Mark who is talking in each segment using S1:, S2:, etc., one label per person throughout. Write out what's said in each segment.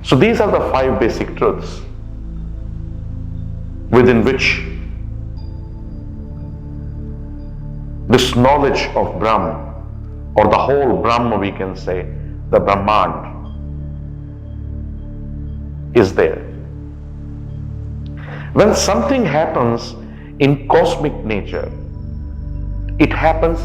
S1: So these are the 5 basic truths within which this knowledge of Brahman, or the whole Brahma, we can say, the Brahmand, is there. When something happens in cosmic nature, it happens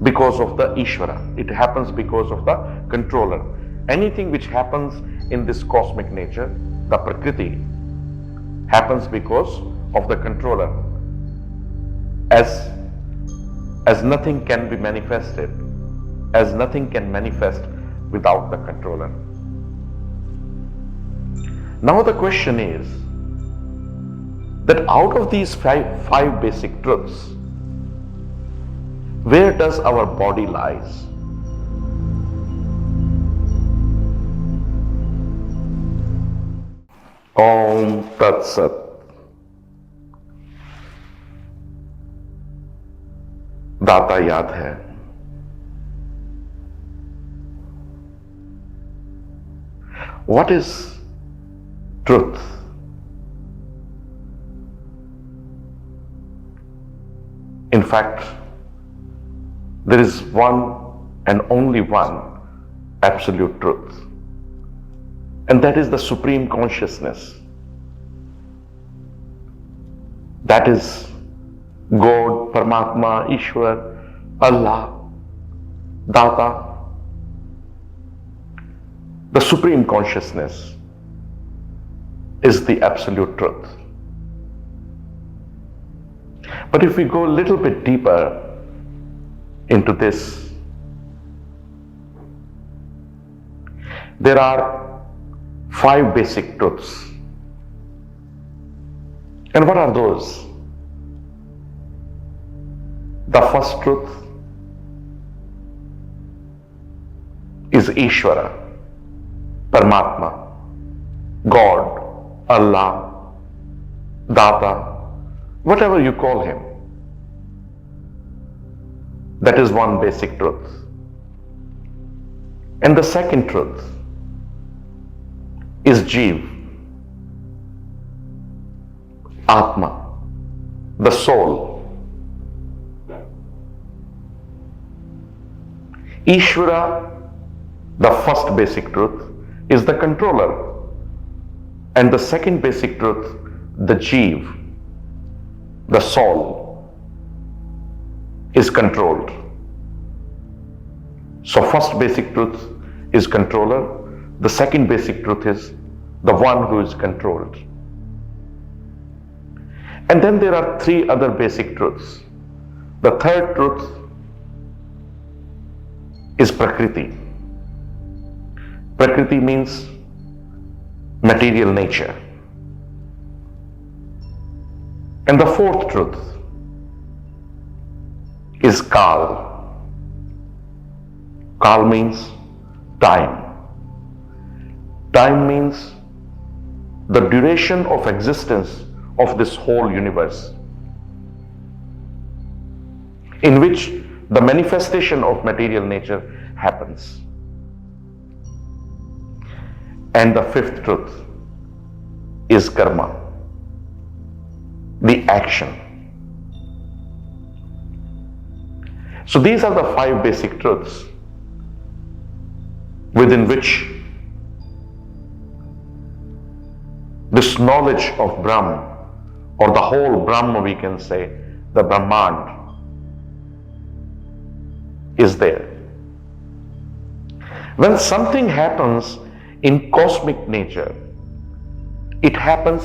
S1: because of the Ishvara. It happens because of the controller. Anything which happens in this cosmic nature, the Prakriti, happens because of the controller. As nothing can be manifested, as nothing can manifest without the controller. Now the question is that out of these five basic truths, where does our body lies? Om Tat Sat. दाता याद है। What is truth? In fact, there is one and only one absolute truth, and that is the Supreme Consciousness. That is God, Paramatma, Ishwar, Allah, Daata. The Supreme Consciousness is the absolute truth. But if we go a little bit deeper into this, there are 5 basic truths. And what are those? The first truth is Ishvara, Paramatma, God, Allah, Daata, whatever you call him. That is one basic truth. And the second truth is Jeev, Atma, the soul. Ishvara, the first basic truth, is the controller. And the second basic truth, the Jeev, the soul, is controlled. So first basic truth is controller. The second basic truth is the one who is controlled. And then there are 3 other basic truths. The third truth is Prakriti. Prakriti means material nature. And the fourth truth is Kal. Kal means time. Time means the duration of existence of this whole universe, in which the manifestation of material nature happens. And the fifth truth is karma, the action. So these are the 5 basic truths within which this knowledge of Brahman, or the whole Brahma, we can say, the Brahmand, is there. When something happens in cosmic nature, it happens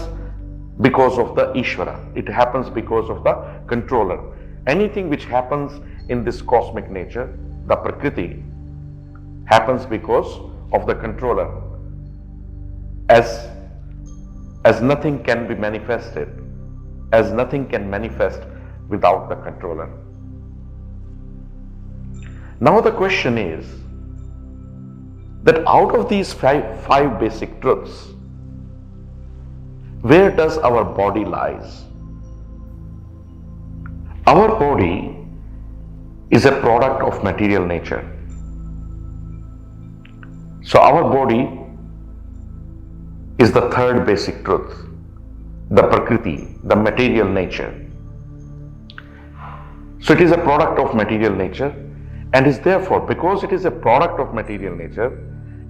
S1: because of the Ishvara. It happens because of the controller. Anything which happens in this cosmic nature, the Prakriti, happens because of the controller. As nothing can be manifested, as nothing can manifest without the controller. Now the question is that out of these five basic truths, where does our body lies? Our body is a product of material nature. So our body is the third basic truth, the Prakriti, the material nature. So it is a product of material nature and is therefore, because it is a product of material nature,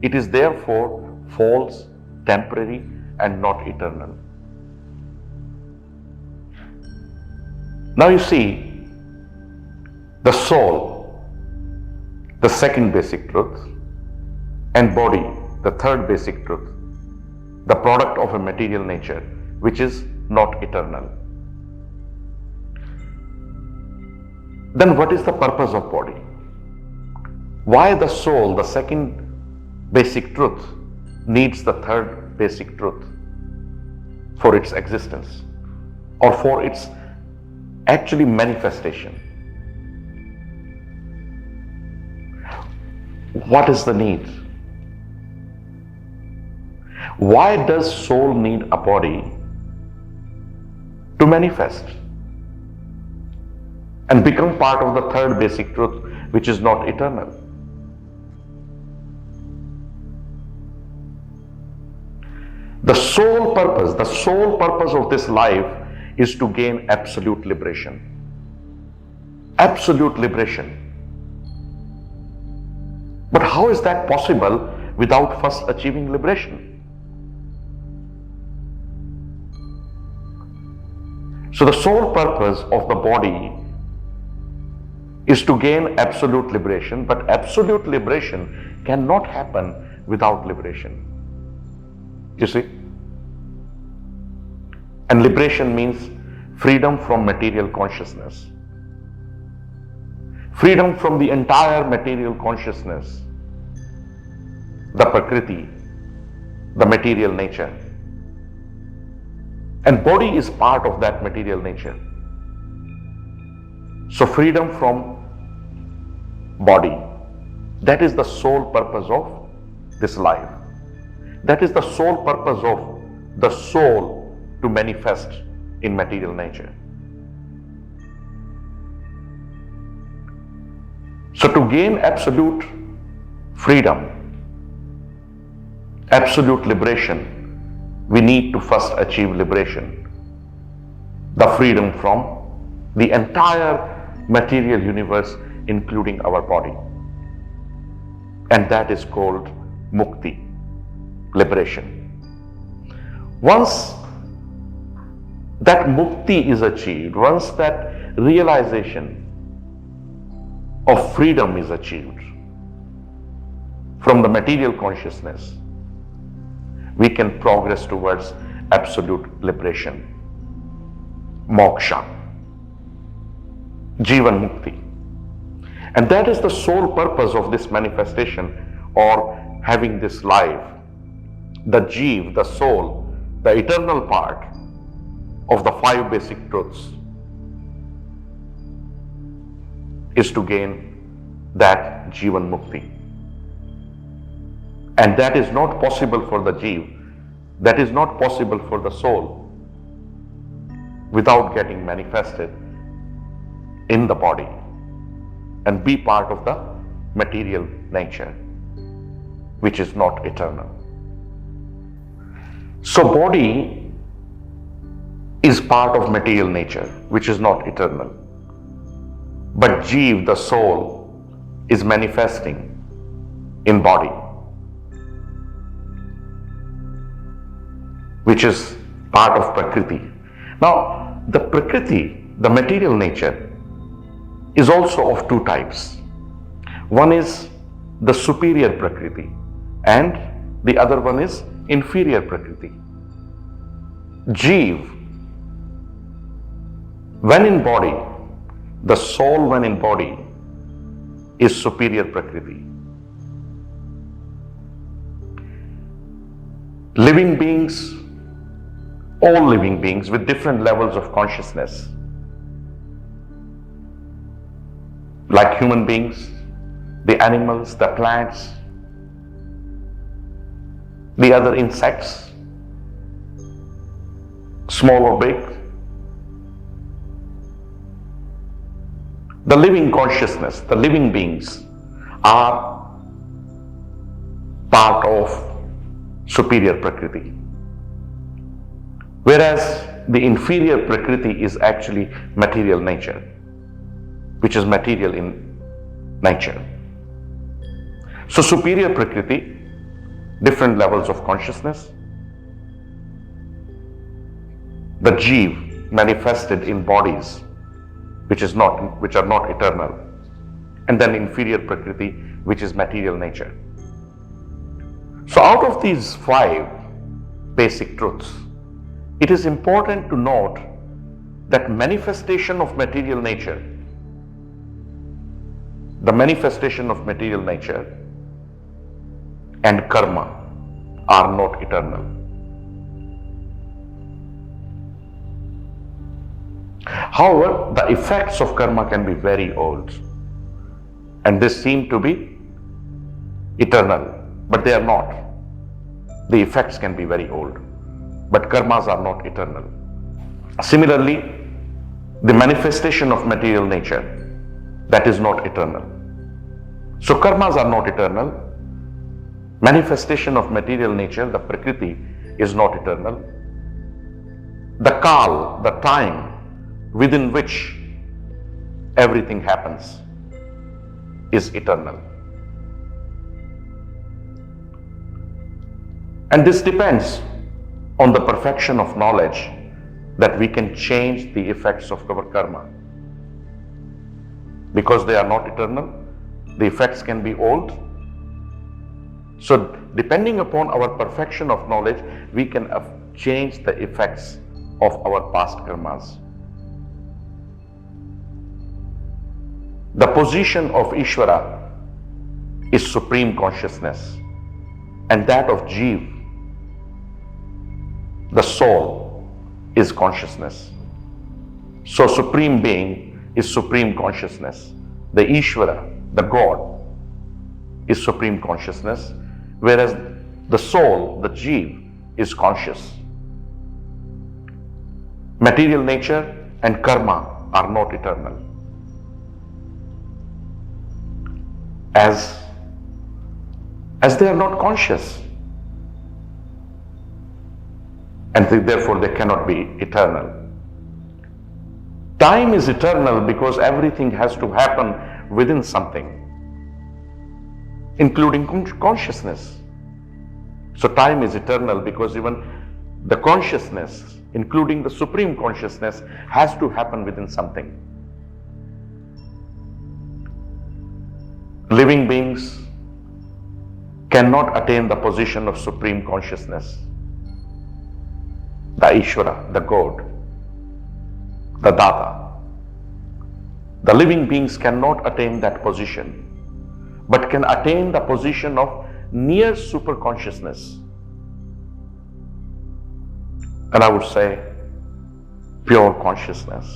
S1: it is therefore false, temporary and not eternal. Now you see, the soul, the second basic truth, and body, the third basic truth, the product of a material nature, which is not eternal. Then what is the purpose of body? Why the soul, the second basic truth, needs the third basic truth for its existence or for its actually manifestation? What is the need? Why does soul need a body to manifest and become part of the third basic truth, which is not eternal? The sole purpose of this life is to gain absolute liberation. Absolute liberation. But how is that possible without first achieving liberation? So the sole purpose of the body is to gain absolute liberation, but absolute liberation cannot happen without liberation. You see? And liberation means freedom from material consciousness. Freedom from the entire material consciousness, the Prakriti, the material nature. And body is part of that material nature. So freedom from body, that is the sole purpose of this life. That is the sole purpose of the soul to manifest in material nature. So to gain absolute freedom, absolute liberation, we need to first achieve liberation, the freedom from the entire material universe, including our body. And that is called mukti, liberation. Once that mukti is achieved, once that realization of freedom is achieved from the material consciousness, we can progress towards absolute liberation, moksha, jivan mukti. And that is the sole purpose of this manifestation or having this life. The jiv, the soul, the eternal part of the five basic truths is to gain that jivan mukti. And that is not possible for the jiv, that is not possible for the soul without getting manifested in the body and be part of the material nature, which is not eternal. So body is part of material nature, which is not eternal. But jiv, the soul, is manifesting in body, which is part of Prakriti. Now, the Prakriti, the material nature, is also of two types. One is the superior Prakriti and the other one is inferior Prakriti. Jiv, when in body, the soul when in body is superior Prakriti. Living beings, all living beings with different levels of consciousness, like human beings, the animals, the plants, the other insects, small or big, the living consciousness, the living beings are part of superior Prakriti. Whereas the inferior Prakriti is actually material nature, which is material in nature. So superior Prakriti, different levels of consciousness, the Jeev manifested in bodies which are not eternal, and then inferior Prakriti, which is material nature. So out of these 5 basic truths, it is important to note that manifestation of material nature, the manifestation of material nature and karma are not eternal. However, the effects of karma can be very old, and they seem to be eternal, but they are not. The effects can be very old, but karmas are not eternal. Similarly, the manifestation of material nature, that is not eternal. So karmas are not eternal. Manifestation of material nature, the Prakriti, is not eternal. The Kal, the time within which everything happens, is eternal. And this depends on the perfection of knowledge that we can change the effects of our karma. Because they are not eternal, the effects can be old. So depending upon our perfection of knowledge, we can change the effects of our past karmas. The position of Ishvara is supreme consciousness, and that of Jeev, the soul, is consciousness. So Supreme Being is supreme consciousness. The Ishvara, the God, is supreme consciousness, whereas the soul, the Jeev, is conscious. Material nature and karma are not eternal. As they are not conscious, and therefore they cannot be eternal. Time is eternal because everything has to happen within something, including consciousness. So time is eternal because even the consciousness, including the supreme consciousness, has to happen within something. Living beings cannot attain the position of supreme consciousness, the Ishvara, the God, the Daata. The living beings cannot attain that position, but can attain the position of near super consciousness. And I would say pure consciousness.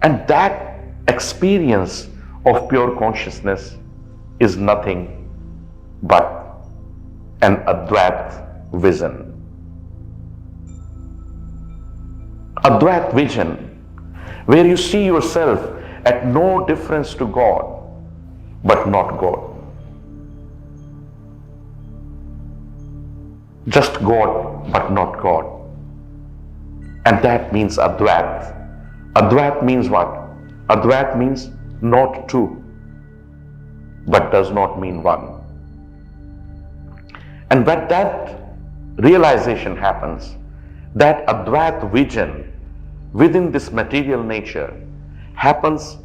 S1: And that experience of pure consciousness is nothing but an Advait vision. Advait vision, where you see yourself at no difference to God, but not God. Just God, but not God. And that means Advait. Advait means what? Advait means not two, but does not mean one. And when that realization happens, that Advait vision within this material nature happens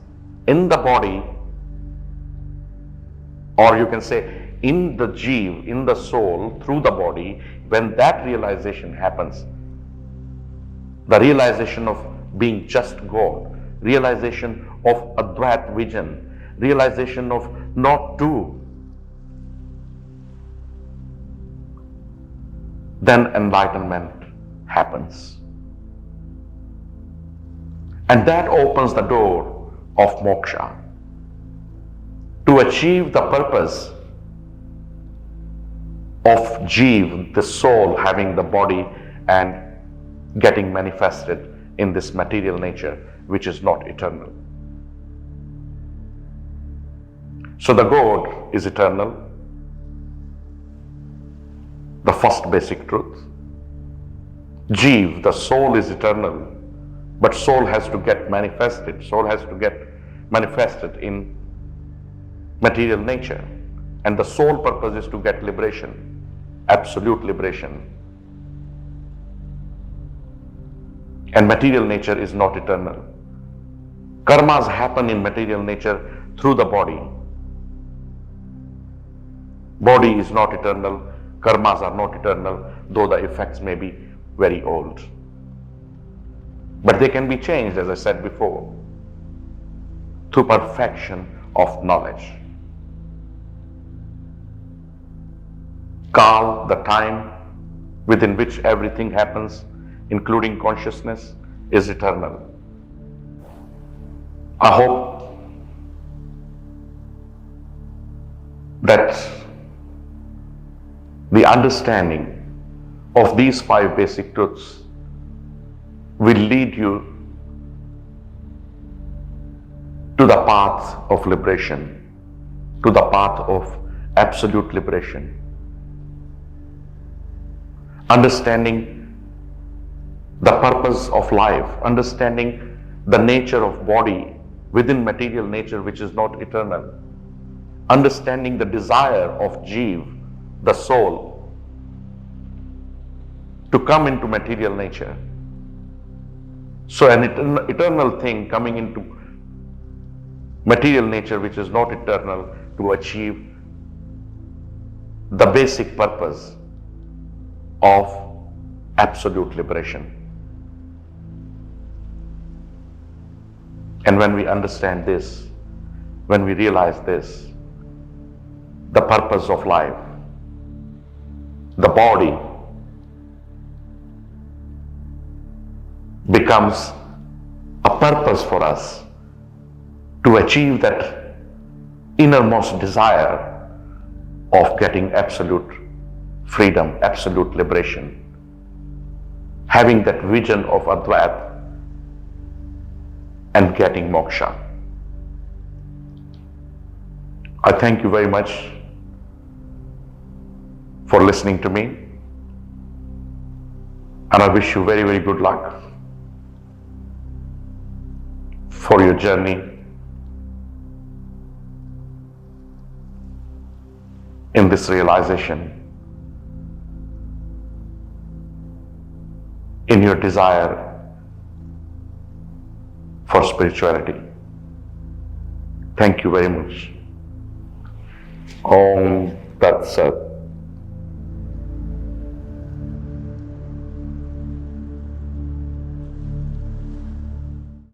S1: in the body, or you can say in the Jeev, in the soul, through the body. When that realization happens, the realization of being just God, realization of Advait vision, realization of not two, then enlightenment happens. And that opens the door of moksha. To achieve the purpose of Jeev, the soul having the body and getting manifested in this material nature, which is not eternal. So the God is eternal, the first basic truth. Jeev, the soul is eternal, but soul has to get manifested. Soul has to get manifested in material nature. And the sole purpose is to get liberation, absolute liberation. And material nature is not eternal. Karmas happen in material nature through the body. Body is not eternal, karmas are not eternal, though the effects may be very old. But they can be changed, as I said before, through perfection of knowledge. Kal, the time within which everything happens, including consciousness, is eternal. I hope that the understanding of these 5 basic truths will lead you to the path of liberation, to the path of absolute liberation. Understanding the purpose of life, understanding the nature of body within material nature which is not eternal, understanding the desire of Jeev, the soul, to come into material nature. So an eternal thing coming into material nature which is not eternal to achieve the basic purpose of absolute liberation. And when we understand this, when we realize this, the purpose of life, the body becomes a purpose for us to achieve that innermost desire of getting absolute freedom, absolute liberation, having that vision of Advaita and getting moksha. I thank you very much for listening to me, and I wish you very, very good luck for your journey in this realization, in your desire for spirituality. Thank you very much. Om Tat Sat.